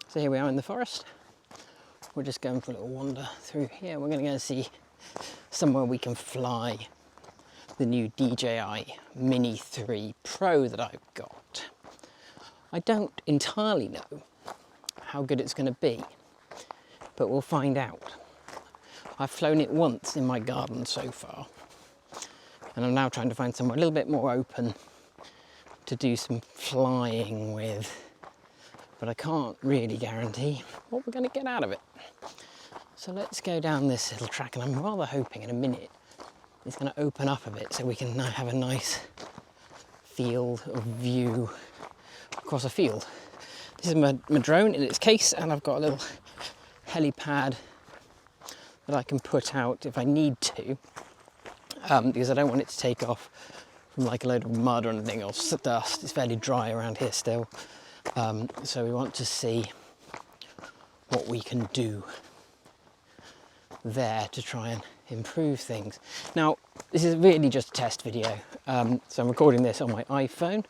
So here we are in the forest. We're just going for a little wander through here. We're going to go see somewhere we can fly the new DJI Mini 3 Pro that I've got. I don't entirely know how good it's going to be, but we'll find out. I've flown it once in my garden so far, and I'm now trying to find somewhere a little bit more open to do some flying with, but I can't really guarantee what we're going to get out of it. So let's go down this little track, and I'm rather hoping in a minute it's going to open up a bit so we can now have a nice field of view across a field. This is my drone in its case, and I've got a little helipad that I can put out if I need to, because I don't want it to take off from like a load of mud or anything or dust. It's fairly dry around here still, so we want to see what we can do there to try and improve things. Now, this is really just a test video, so I'm recording this on my iPhone,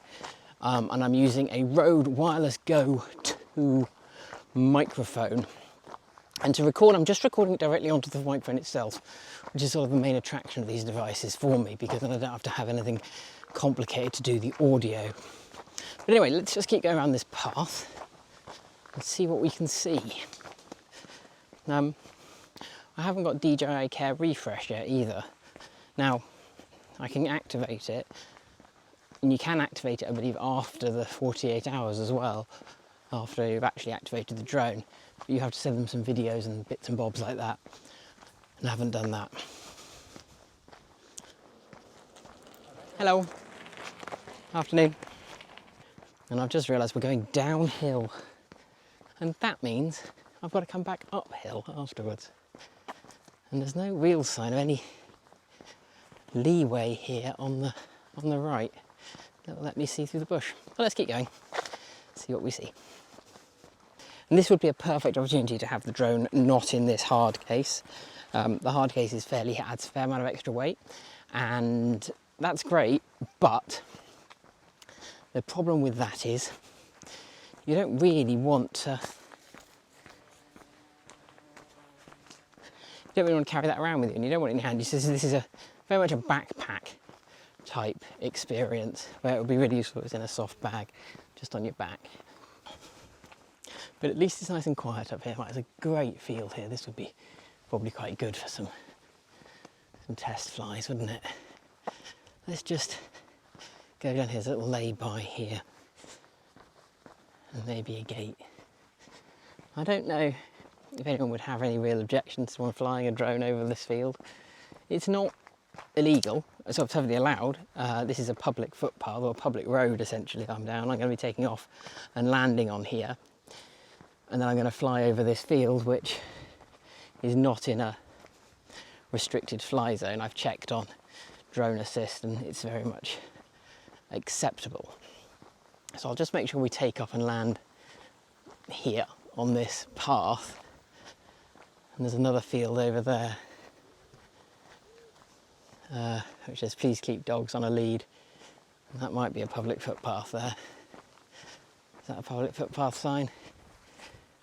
and I'm using a Rode Wireless Go 2 microphone. And to record, I'm just recording it directly onto the microphone itself, which is sort of the main attraction of these devices for me, because then I don't have to have anything complicated to do the audio. But anyway, let's just keep going around this path and see what we can see. I haven't got DJI Care Refresh yet either. Now, I can activate it, and you can activate it, I believe, after the 48 hours as well, after you've actually activated the drone. But you have to send them some videos and bits and bobs like that, and I haven't done that. Hello. Afternoon. And I've just realised we're going downhill, and that means I've got to come back uphill afterwards. And there's no real sign of any leeway here on the right that will let me see through the bush. Well, let's keep going, see what we see. And this would be a perfect opportunity to have the drone not in this hard case. The hard case is adds a fair amount of extra weight, and that's great, but the problem with that is you don't really want to carry that around with you, and you don't want it in your hand. This is very much a backpack type experience where it would be really useful if it's in a soft bag just on your back. But at least it's nice and quiet up here. Right, it's a great field here. This would be probably quite good for some test flies, wouldn't it? Let's just go down here. There's a little lay-by here, and maybe a gate. I don't know if anyone would have any real objections to one flying a drone over this field. It's not illegal, it's perfectly allowed. This is a public footpath, or a public road essentially. I'm going to be taking off and landing on here, and then I'm going to fly over this field, which is not in a restricted fly zone. I've checked on Drone Assist and it's very much acceptable. So I'll just make sure we take off and land here on this path. And there's another field over there, which says please keep dogs on a lead. And that might be a public footpath there. Is that a public footpath sign?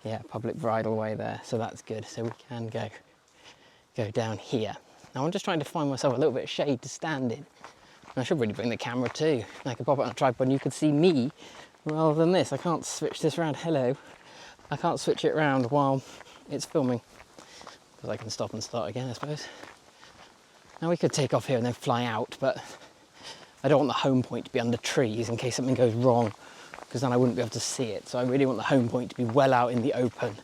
Yeah, public bridleway there, so that's good. So we can go down here. Now I'm just trying to find myself a little bit of shade to stand in. And I should really bring the camera too. I could pop it on a tripod and you could see me rather than this. I can't switch this around. Hello. I can't switch it around while it's filming, because I can stop and start again, I suppose. Now we could take off here and then fly out, but I don't want the home point to be under trees in case something goes wrong, because then I wouldn't be able to see it. So I really want the home point to be well out in the open.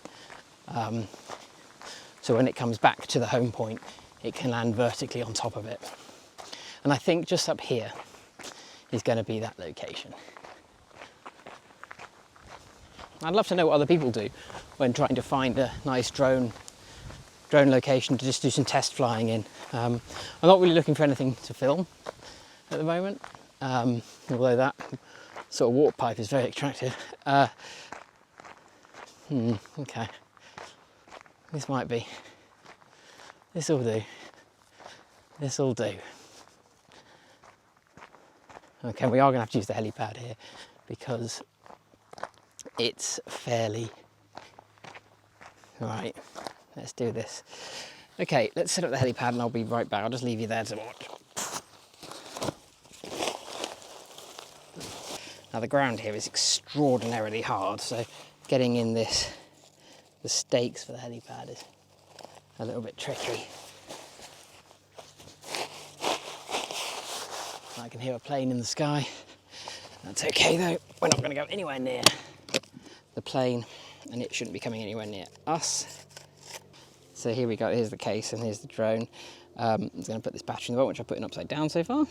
So when it comes back to the home point, it can land vertically on top of it. And I think just up here is going to be that location. I'd love to know what other people do when trying to find a nice drone location to just do some test flying in. I'm not really looking for anything to film at the moment, although that sort of water pipe is very attractive. Okay, this will do. This will do. Okay, we are going to have to use the helipad here because it's fairly Right, let's do this. Okay, let's set up the helipad and I'll be right back. I'll just leave you there to watch. Now the ground here is extraordinarily hard, so getting in the stakes for the helipad is a little bit tricky. I can hear a plane in the sky. That's okay though, we're not going to go anywhere near the plane and it shouldn't be coming anywhere near us. So here we go, here's the case and here's the drone. I'm going to put this battery in the vault, which I've put in upside down so far.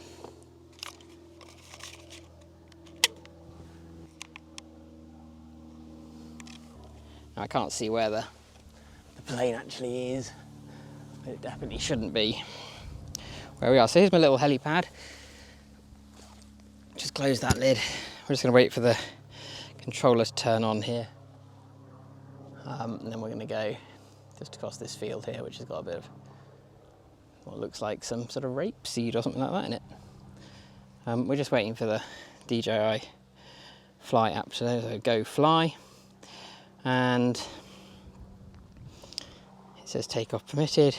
Now I can't see where the plane actually is, but it definitely shouldn't be where we are. So here's my little helipad. Just close that lid. We're just going to wait for the controller to turn on here. And then we're going to go just across this field here, which has got a bit of what looks like some sort of rapeseed or something like that in it. We're just waiting for the DJI Fly app to so go fly. And it says takeoff permitted.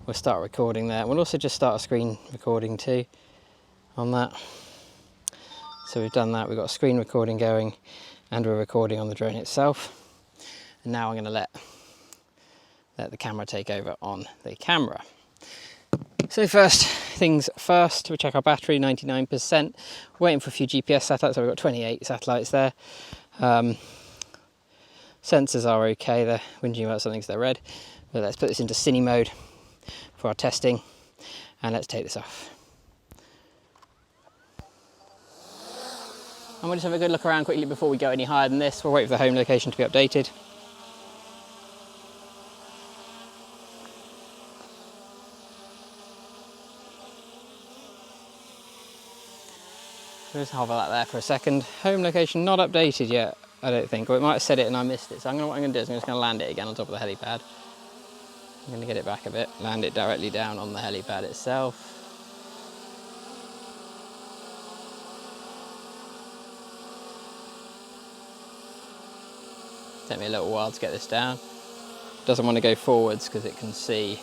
We'll start recording there. We'll also just start a screen recording too on that. So we've done that, we've got a screen recording going and we're recording on the drone itself. And now I'm going to let the camera take over on the camera. So first things first, we check our battery, 99%. We're waiting for a few GPS satellites, so we've got 28 satellites there. Sensors are okay, they're whinging about something because they're red. But let's put this into cine mode for our testing and let's take this off. And we'll just have a good look around quickly before we go any higher than this. We'll wait for the home location to be updated. Just hover that there for a second. Home location not updated yet, I don't think, or it might have said it and I missed it. So what I'm going to do is I'm just going to land it again on top of the helipad. I'm going to get it back a bit, land it directly down on the helipad itself. Take me a little while to get this down. It doesn't want to go forwards because it can see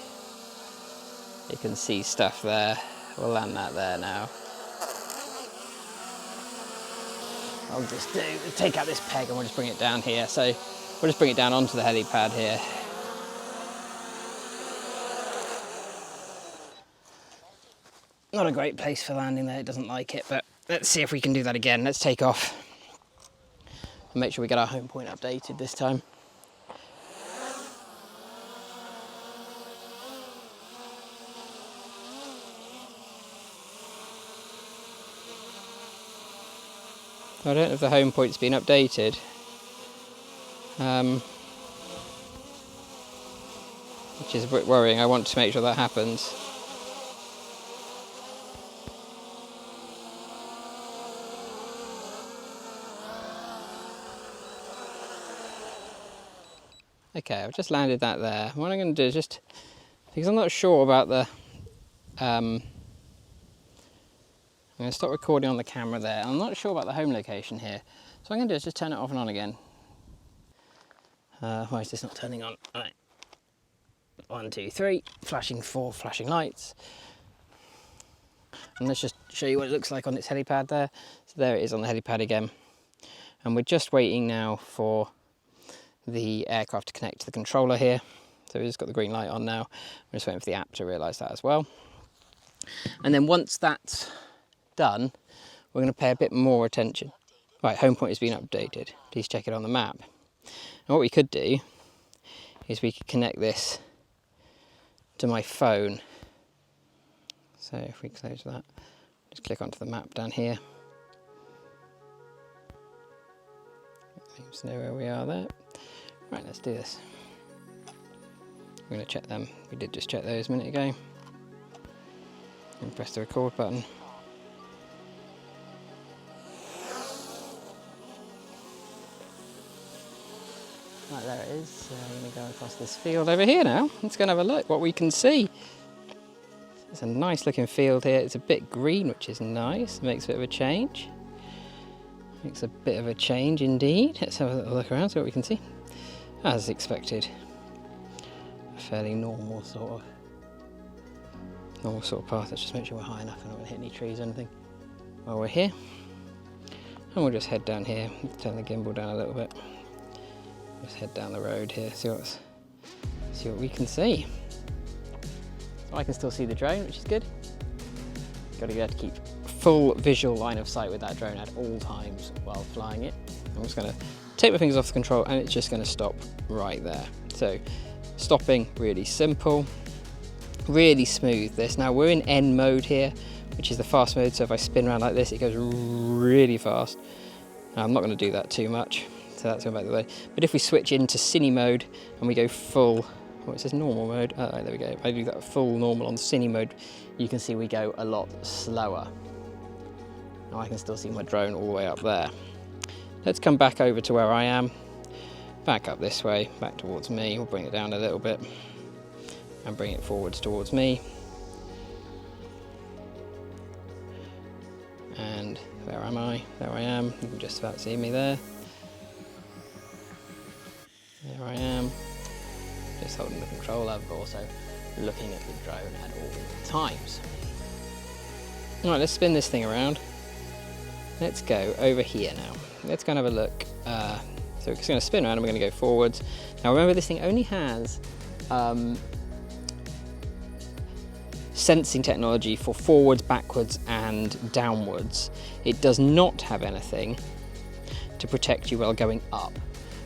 stuff there. We'll land that there now. I'll just take out this peg and we'll just bring it down here. So we'll just bring it down onto the helipad here. Not a great place for landing there, it doesn't like it, but let's see if we can do that again. Let's take off and make sure we get our home point updated this time. I don't know if the home point's been updated. Which is a bit worrying. I want to make sure that happens. Okay, I've just landed that there. What I'm going to do is just, because I'm not sure about the, I'm going to stop recording on the camera there. I'm not sure about the home location here. So what I'm going to do is just turn it off and on again. Why is this not turning on? All right. 1, 2, 3, flashing 4 flashing lights. And let's just show you what it looks like on its helipad there. So there it is on the helipad again. And we're just waiting now for the aircraft to connect to the controller here. So we've just got the green light on now. We're just waiting for the app to realise that as well. And then once that's done, we're going to pay a bit more attention. Right, home point has been updated. Please check it on the map. And what we could do is we could connect this to my phone. So if we close that, just click onto the map down here. Seems to know where we are there. Right, let's do this. We're going to check them. We did just check those a minute ago. And press the record button. Right, there it is. So I'm going to go across this field over here now. Let's go and have a look what we can see. It's a nice looking field here. It's a bit green, which is nice. It makes a bit of a change. Makes a bit of a change indeed. Let's have a little look around, see what we can see. as expected, a fairly normal sort of path. Let's just make sure we're high enough and not going to hit any trees or anything while we're here. And we'll just head down here, turn the gimbal down a little bit. Just head down the road here, see what we can see. So I can still see the drone, which is good. Got to be able to keep full visual line of sight with that drone at all times while flying it. I'm just going to take my fingers off the control and it's just going to stop right there. So stopping, really simple, really smooth this. Now we're in N mode here, which is the fast mode, so if I spin around like this it goes really fast. I'm not going to do that too much, so that's going back the way. But if we switch into Cine mode and we go full, it says normal mode, oh there we go, if I do that full normal on Cine mode, you can see we go a lot slower. Now I can still see my drone all the way up there. Let's come back over to where I am, back up this way, back towards me. We'll bring it down a little bit and bring it forwards towards me. And where am I? There I am. You can just about see me there. There I am. Just holding the controller, but also looking at the drone at all times. Right, let's spin this thing around. Let's go over here now. Let's go and have a look. So it's going to spin around and we're going to go forwards. Now remember, this thing only has sensing technology for forwards, backwards and downwards. It does not have anything to protect you while going up.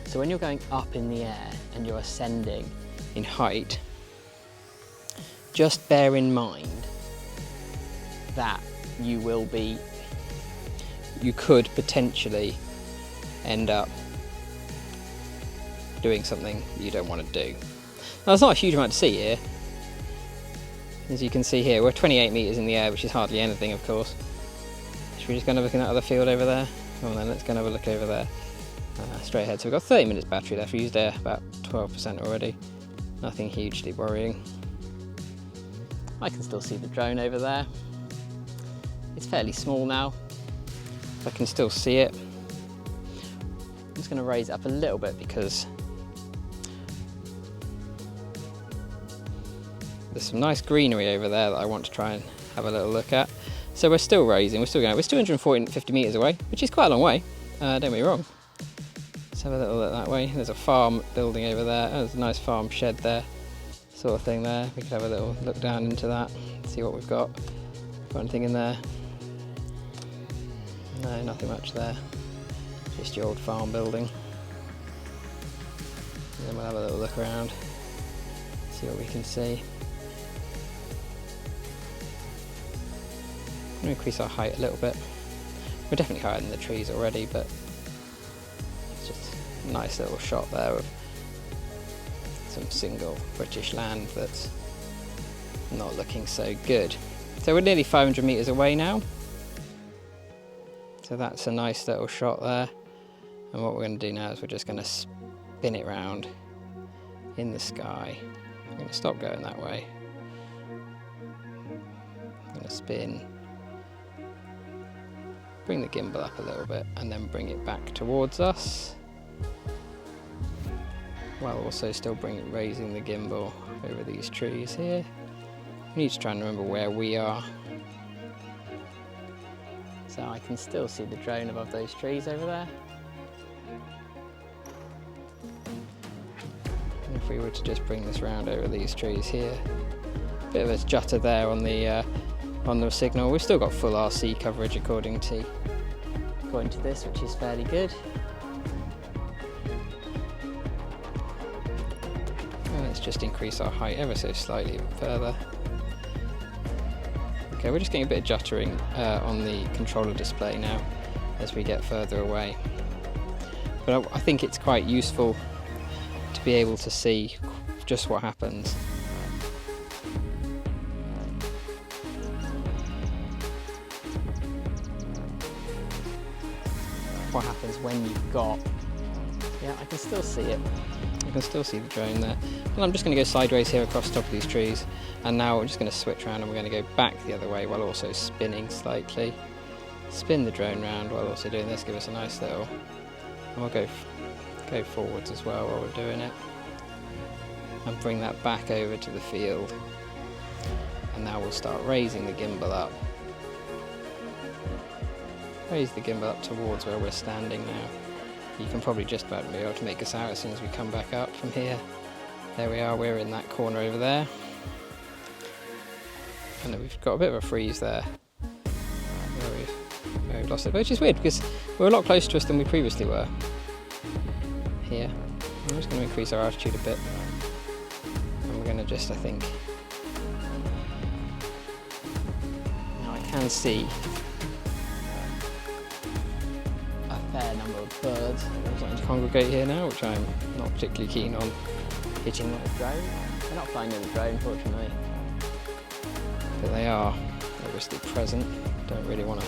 So when you're going up in the air and you're ascending in height, just bear in mind that you could potentially end up doing something you don't want to do. Now there's not a huge amount to see here. As you can see here, we're 28 metres in the air, which is hardly anything, of course. Should we just go and have a look at that other field over there? Come on then, let's go and have a look over there. Straight ahead. So we've got 30 minutes battery left. We used about 12% already. Nothing hugely worrying. I can still see the drone over there. It's fairly small now. I can still see it. I'm just going to raise it up a little bit because there's some nice greenery over there that I want to try and have a little look at. So we're still raising, we're still going, we're 250 metres away, which is quite a long way, don't get me wrong. Let's have a little look that way. There's a farm building over there. Oh, there's a nice farm shed there, sort of thing there. We could have a little look down into that, see what we've got. Got anything in there? No, nothing much there. Just your old farm building. And then we'll have a little look around, see what we can see. I'm going to increase our height a little bit. We're definitely higher than the trees already, but it's just a nice little shot there of some single British land that's not looking so good. So we're nearly 500 metres away now. So that's a nice little shot there. And what we're going to do now is we're just going to spin it round in the sky. I'm going to stop going that way. I'm going to spin, bring the gimbal up a little bit and then bring it back towards us, while also still raising the gimbal over these trees here. We need to try and remember where we are. So I can still see the drone above those trees over there. And if we were to just bring this round over these trees here, bit of a jutter there on the signal. We've still got full RC coverage according to this, which is fairly good. And let's just increase our height ever so slightly further. Okay, we're just getting a bit of juttering on the controller display now as we get further away. But I think it's quite useful to be able to see just what happens. What happens when you've got... Yeah, I can still see it. I can still see the drone there. And I'm just going to go sideways here across the top of these trees. And now we're just going to switch around and we're going to go back the other way while also spinning slightly. Spin the drone round while also doing this, give us a nice little... And we'll go go forwards as well while we're doing it, and bring that back over to the field. And now we'll start raising the gimbal up. Raise the gimbal up towards where we're standing now. You can probably just about be able to make us out as soon as we come back up from here. There we are, we're in that corner over there. And we've got a bit of a freeze there. Where we've lost it, which is weird because we're a lot closer to us than we previously were. Here. I'm just going to increase our altitude a bit. And we're going to just, I think... Now I can see a fair number of birds starting to congregate here now, which I'm not particularly keen on hitting with a drone. They're not flying in the drone, fortunately. But they are obviously present. Don't really want to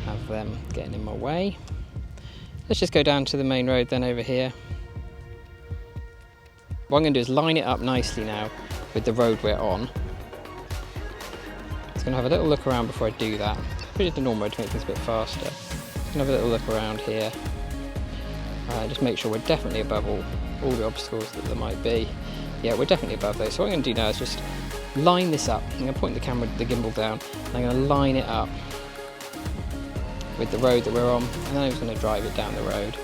have them getting in my way. Let's just go down to the main road then over here. What I'm going to do is line it up nicely now with the road we're on. I'm going to have a little look around before I do that. Put it to normal mode to make things a bit faster. Just going to have a little look around here. Just make sure we're definitely above all the obstacles that there might be. Yeah, we're definitely above those. So what I'm going to do now is just line this up. I'm going to point the gimbal down, and I'm going to line it up with the road that we're on, and then I'm just going to drive it down the road,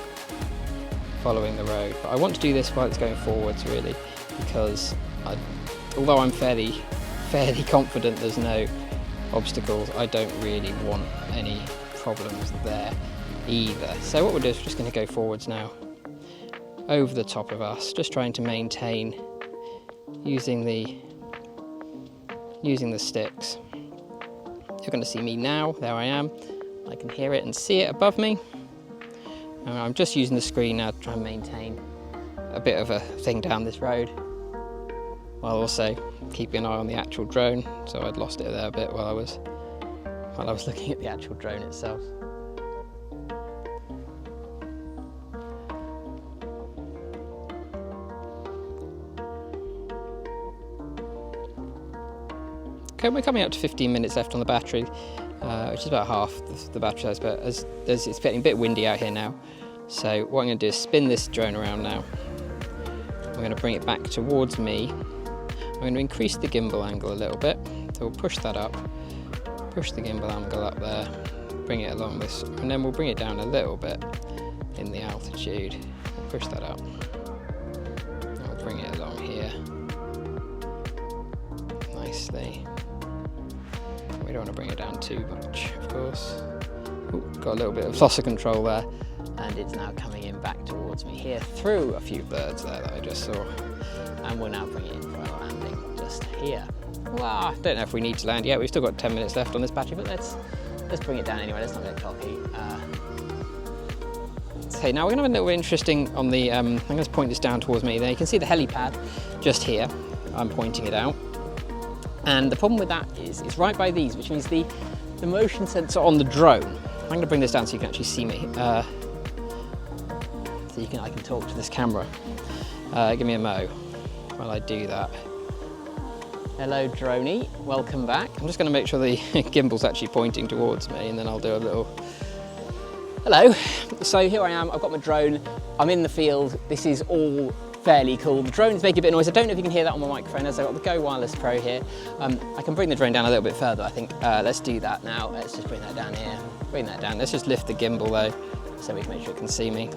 following the road. But I want to do this while it's going forwards, really, because although I'm fairly confident there's no obstacles, I don't really want any problems there either. So what we'll do is we're just going to go forwards now, over the top of us, just trying to maintain using the sticks. You're going to see me now. There I am. I can hear it and see it above me. And I'm just using the screen now to try and maintain a bit of a thing down this road, while also keeping an eye on the actual drone. So I'd lost it there a bit while I was looking at the actual drone itself. Okay, we're coming up to 15 minutes left on the battery, which is about half the battery size, but as it's getting a bit windy out here now, so what I'm going to do is spin this drone around now. I'm going to bring it back towards me. I'm going to increase the gimbal angle a little bit, so we'll push that up, push the gimbal angle up there, bring it along this, and then we'll bring it down a little bit in the altitude. Push that up, and we'll bring it along here nicely. We don't want to bring it down too much, of course. Ooh, got a little bit of loss of control there, and it's now coming in back towards me here through a few birds there that I just saw, and we'll now bring it in for our landing just here. Well, I don't know if we need to land yet. We've still got 10 minutes left on this battery, but let's bring it down anyway. Let's not get cocky. Okay, now we're going to have a little interesting on the. I'm going to point this down towards me. There you can see the helipad just here. I'm pointing it out. And the problem with that is it's right by these, which means the motion sensor on the drone. I'm going to bring this down so you can actually see me. I can talk to this camera. Give me a mo while I do that. Hello, droney. Welcome back. I'm just going to make sure the gimbal's actually pointing towards me, and then I'll do a little. Hello. So here I am. I've got my drone. I'm in the field. This is all fairly cool. The drone's making a bit of noise. I don't know if you can hear that on my microphone, as I've got the Go Wireless Pro here. I can bring the drone down a little bit further, I think. Let's do that now. Let's just bring that down here. Bring that down. Let's just lift the gimbal though, so we can make sure it can see me.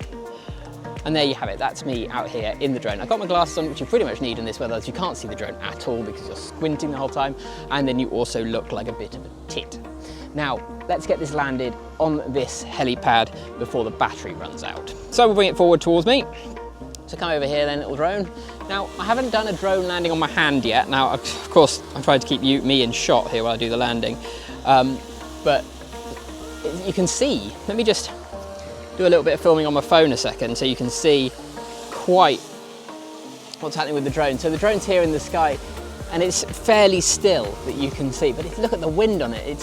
And there you have it. That's me out here in the drone. I've got my glasses on, which you pretty much need in this weather, as you can't see the drone at all because you're squinting the whole time, and then you also look like a bit of a tit. Now, let's get this landed on this helipad before the battery runs out. So we'll bring it forward towards me. So come over here then, little drone. Now, I haven't done a drone landing on my hand yet. Now, of course, I'm trying to keep me in shot here while I do the landing. But you can see, let me just do a little bit of filming on my phone a second so you can see quite what's happening with the drone. So the drone's here in the sky and it's fairly still that you can see, but if you look at the wind on it,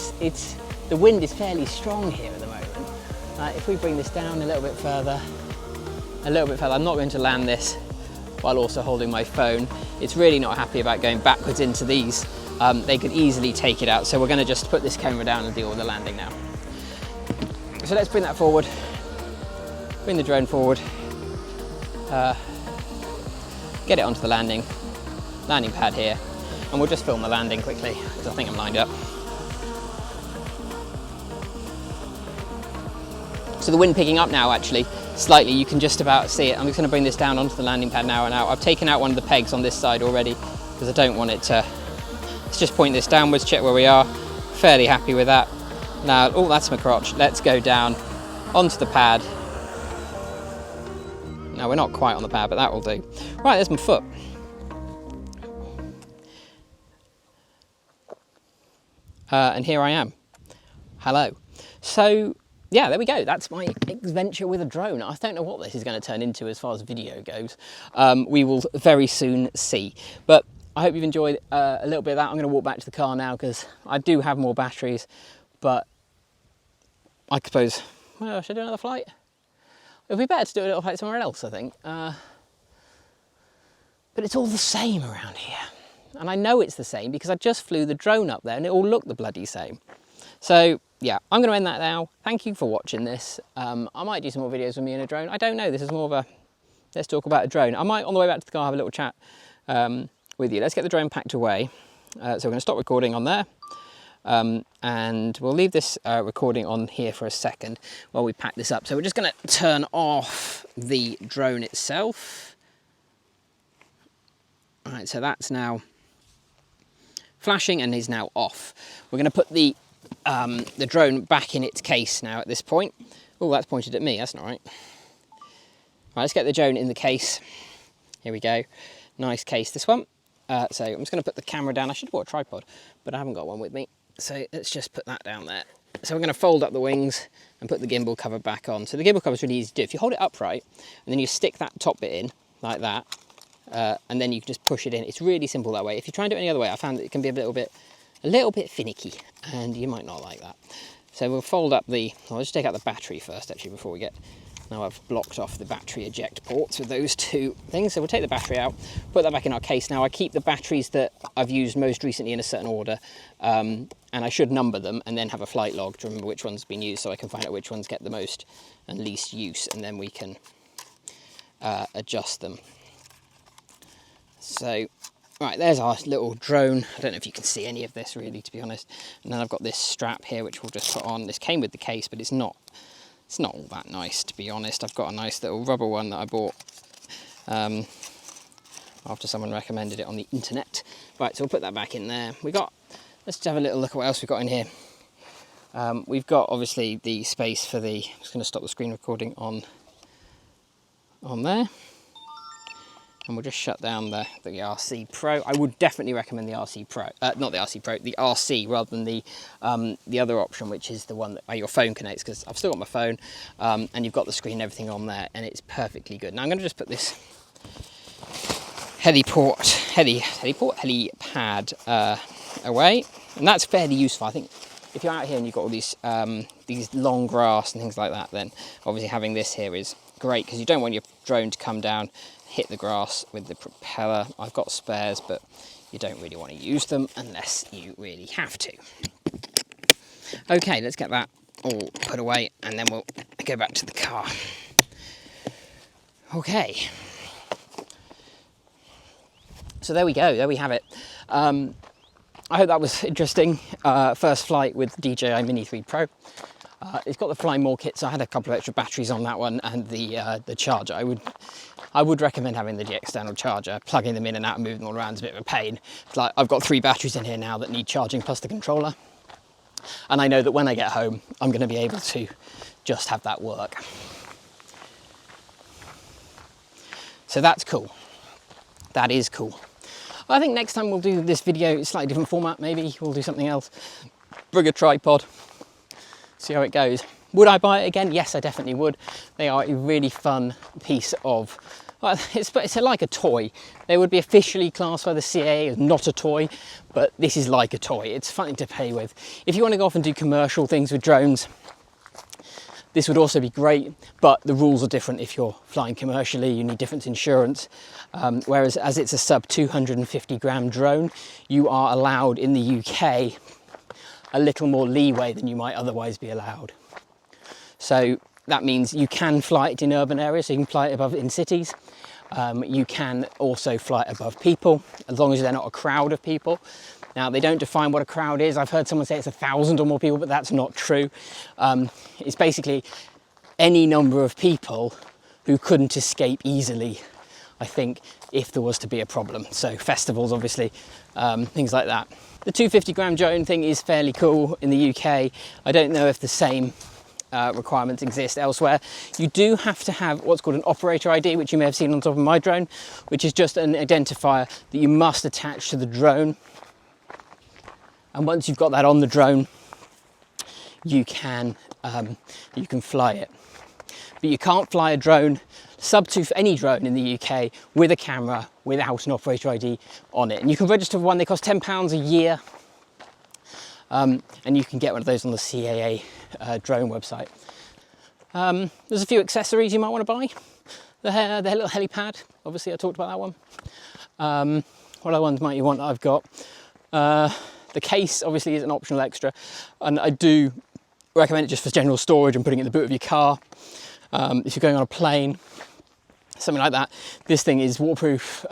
the wind is fairly strong here at the moment. If we bring this down a little bit further, I'm not going to land this while also holding my phone. It's really not happy about going backwards into these. They could easily take it out, so we're going to just put this camera down and deal with the landing now. So let's bring that forward, bring the drone forward, get it onto the landing pad here, and we'll just film the landing quickly because I think I'm lined up. So the wind picking up now actually slightly, you can just about see it. I'm just going to bring this down onto the landing pad now and out. I've taken out one of the pegs on this side already because I don't want it to, let's just point this downwards, check where we are. Fairly happy with that. Now, oh, that's my crotch. Let's go down onto the pad. No, we're not quite on the pad, but that will do. Right, there's my foot. And here I am. Hello. So, yeah, there we go. That's my adventure with a drone. I don't know what this is going to turn into as far as video goes. We will very soon see. But I hope you've enjoyed a little bit of that. I'm going to walk back to the car now because I do have more batteries. But I suppose, well, should I do another flight? It would be better to do a little flight somewhere else, I think. But it's all the same around here. And I know it's the same because I just flew the drone up there and it all looked the bloody same. So, yeah, I'm going to end that now. Thank you for watching this. I might do some more videos with me in a drone. I don't know. This is more of a, let's talk about a drone. I might, on the way back to the car, have a little chat with you. Let's get the drone packed away. So we're going to stop recording on there. And we'll leave this recording on here for a second while we pack this up. So we're just going to turn off the drone itself. All right, so that's now flashing and is now off. We're going to put the drone back in its case now at this point. Oh, that's pointed at me, that's not right. Right, let's get the drone in the case. Here we go. Nice case, this one. So I'm just going to put the camera down. I should have bought a tripod, but I haven't got one with me. So let's just put that down there. So we're going to fold up the wings and put the gimbal cover back on. So the gimbal cover is really easy to do. If you hold it upright and then you stick that top bit in like that, and then you can just push it in. It's really simple that way. If you try and do it any other way, I found that it can be a little bit finicky, and you might not like that. So we'll fold up the, I'll just take out the battery first actually before we get, now I've blocked off the battery eject ports with those two things. So we'll take the battery out, put that back in our case. Now I keep the batteries that I've used most recently in a certain order, and I should number them and then have a flight log to remember which one's been used so I can find out which ones get the most and least use, and then we can adjust them. So, right, there's our little drone. I don't know if you can see any of this really, to be honest. And then I've got this strap here, which we'll just put on. This came with the case, but it's not all that nice, to be honest. I've got a nice little rubber one that I bought after someone recommended it on the internet. Right, so we'll put that back in there. Let's have a little look at what else we've got in here. We've got, obviously, the space for the, I'm just going to stop the screen recording on there. And we'll just shut down the RC Pro. I would definitely recommend the RC Pro, not the RC Pro, the RC rather than the other option, which is the one that your phone connects, because I've still got my phone, and you've got the screen and everything on there, and it's perfectly good. Now I'm going to just put this helipad away, and that's fairly useful. I think if you're out here and you've got all these long grass and things like that, then obviously having this here is great, because you don't want your drone to come down, hit the grass with the propeller. I've got spares, but you don't really want to use them unless you really have to. Okay, let's get that all put away and then we'll go back to the car. Okay. So there we go, there we have it. I hope that was interesting. First flight with DJI Mini 3 Pro. It's got the Fly More kit, so I had a couple of extra batteries on that one and the charger. I would recommend having the external charger. Plugging them in and out and moving them all around is a bit of a pain. Like, I've got 3 batteries in here now that need charging plus the controller. And I know that when I get home, I'm going to be able to just have that work. So that's cool. That is cool. I think next time we'll do this video, slightly different format, maybe we'll do something else. Bring a tripod, see how it goes. Would I buy it again? Yes, I definitely would. They are a really fun piece of, well, it's like a toy. They would be officially classed by the CAA as not a toy, but this is like a toy. It's fun to play with. If you want to go off and do commercial things with drones, this would also be great, but the rules are different. If you're flying commercially, you need different insurance. Whereas as it's a sub 250 gram drone, you are allowed in the UK a little more leeway than you might otherwise be allowed. So that means you can fly it in urban areas, so you can fly it above in cities. You can also fly it above people, as long as they're not a crowd of people. Now, they don't define what a crowd is. I've heard someone say it's 1,000 or more people, but that's not true. It's basically any number of people who couldn't escape easily, I think, if there was to be a problem. So festivals, obviously, things like that. The 250 gram drone thing is fairly cool in the UK. I don't know if the same requirements exist elsewhere. You do have to have what's called an operator ID, which you may have seen on top of my drone, which is just an identifier that you must attach to the drone. And once you've got that on the drone, you can fly it. But you can't fly a drone any drone in the UK with a camera without an operator ID on it. And you can register for one. They cost £10 a year. And you can get one of those on the CAA drone website. There's a few accessories you might want to buy. The little helipad, obviously I talked about that one. What other ones might you want that I've got? The case obviously is an optional extra, and I do recommend it just for general storage and putting it in the boot of your car. If you're going on a plane, something like that. This thing is waterproof,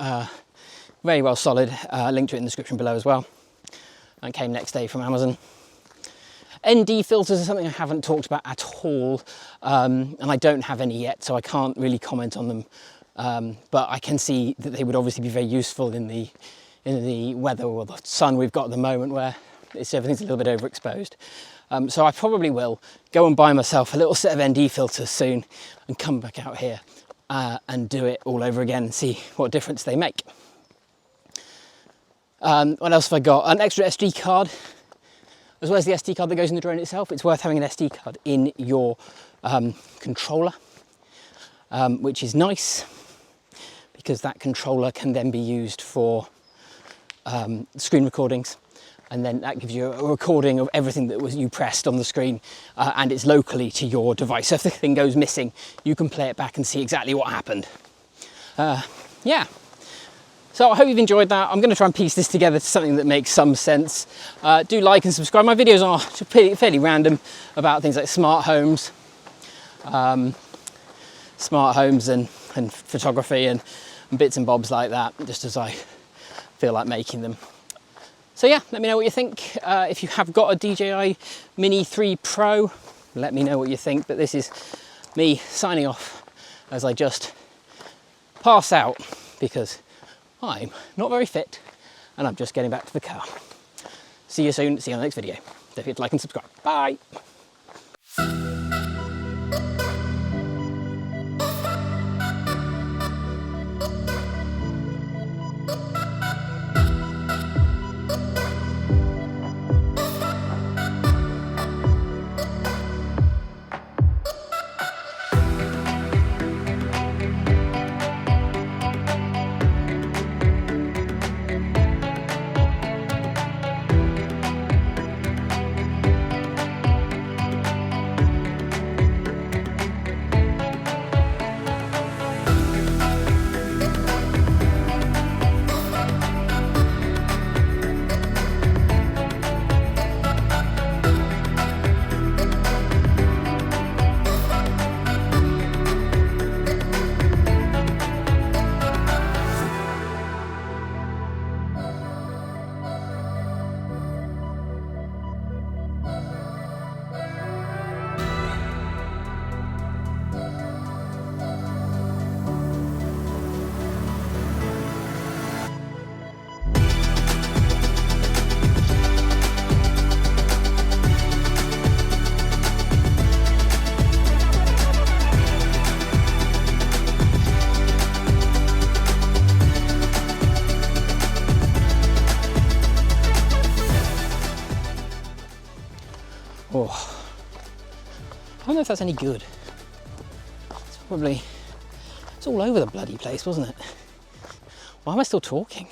very well solid. Link to it in the description below as well. And came next day from Amazon. ND filters are something I haven't talked about at all, and I don't have any yet, so I can't really comment on them. But I can see that they would obviously be very useful in the weather or the sun we've got at the moment, where everything's a little bit overexposed. So I probably will go and buy myself a little set of ND filters soon and come back out here and do it all over again and see what difference they make. What else have I got? An extra SD card. As well as the SD card that goes in the drone itself, it's worth having an SD card in your controller, which is nice because that controller can then be used for screen recordings, and then that gives you a recording of everything that you pressed on the screen, and it's locally to your device. So if the thing goes missing, you can play it back and see exactly what happened. Yeah. So I hope you've enjoyed that. I'm going to try and piece this together to something that makes some sense. Do like and subscribe. My videos are fairly random about things like smart homes and photography and bits and bobs like that, just as I feel like making them. So yeah, let me know what you think. If you have got a DJI Mini 3 Pro, let me know what you think. But this is me signing off as I just pass out because I'm not very fit and I'm just getting back to the car. See you soon. See you on the next video. Don't forget to like and subscribe. Bye. Oh, I don't know if that's any good. It's all over the bloody place, wasn't it? Why am I still talking?